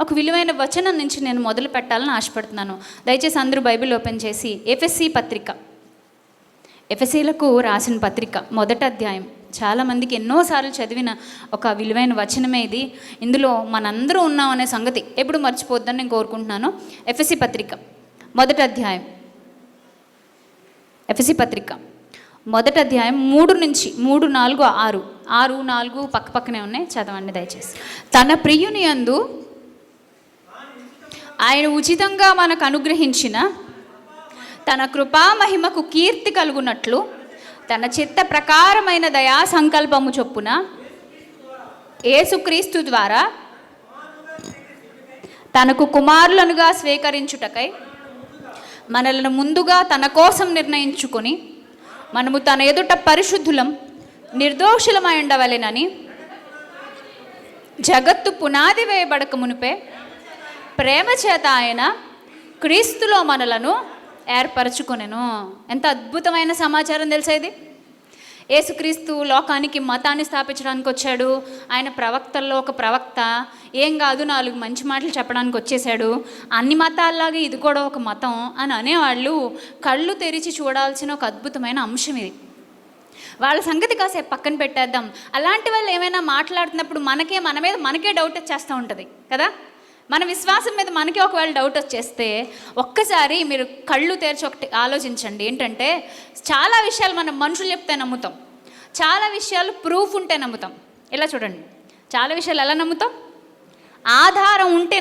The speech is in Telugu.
ఒక విలువైన వచనం నుంచి నేను మొదలు పెట్టాలని ఆశపడుతున్నాను. దయచేసి అందరూ బైబిల్ ఓపెన్ చేసి ఎఫెసీ పత్రిక, ఎఫెసీలకు రాసిన పత్రిక 1వ అధ్యాయం. చాలామందికి ఎన్నోసార్లు చదివిన ఒక విలువైన వచనమే ఇది. ఇందులో మనందరూ ఉన్నాం అనే సంగతి ఎప్పుడు మర్చిపోద్దని నేను కోరుకుంటున్నాను. ఎఫెసీ పత్రిక 1వ అధ్యాయం, ఎఫెసీ పత్రిక 1వ అధ్యాయం 3 నుంచి 3, 4, 6, 6, 4 పక్కనే ఉన్నాయి, చదవండి దయచేసి. తన ప్రియుని యందు ఆయన ఉచితంగా మనకు అనుగ్రహించిన తన కృపా మహిమకు కీర్తి కలుగునట్లు తన చిత్త ప్రకారమైన దయా సంకల్పము చొప్పున యేసుక్రీస్తు ద్వారా తనకు కుమారులనుగా స్వీకరించుటకై మనలను ముందుగా తన కోసం నిర్ణయించుకొని మనము తన ఎదుట పరిశుద్ధులం నిర్దోషులమై ఉండవలెనని జగత్తు పునాది వేయబడక మునిపే ప్రేమ చేత ఆయన క్రీస్తులో మనలను ఏర్పరచుకొనెను. ఎంత అద్భుతమైన సమాచారం తెలుసా ఇది. యేసుక్రీస్తు లోకానికి మతాన్ని స్థాపించడానికి వచ్చాడు. ఆయన ప్రవక్తల్లో ఒక ప్రవక్త. ఏం కాదు, 4 మంచి మాటలు చెప్పడానికి వచ్చేసాడు. అన్ని మతాల్లాగా ఇది కూడా ఒక మతం అని అనేవాళ్ళు కళ్ళు తెరిచి చూడాల్సిన ఒక అద్భుతమైన అంశం ఇది. వాళ్ళ సంగతి కాసేపు పక్కన పెట్టేద్దాం. అలాంటి వాళ్ళు ఏమైనా మాట్లాడుతున్నప్పుడు మన మీద మనకే డౌట్ వచ్చేస్తూ ఉంటుంది కదా. మన విశ్వాసం మీద మనకి ఒకవేళ డౌట్ వచ్చేస్తే ఒక్కసారి మీరు కళ్ళు తెరిచి ఒకటి ఆలోచించండి. ఏంటంటే చాలా విషయాలు మనం మనుషులు చెప్తే నమ్ముతాం, చాలా విషయాలు ప్రూఫ్ ఉంటే నమ్ముతాం. ఇలా చూడండి, చాలా విషయాలు ఎలా నమ్ముతాం? ఆధారం ఉంటే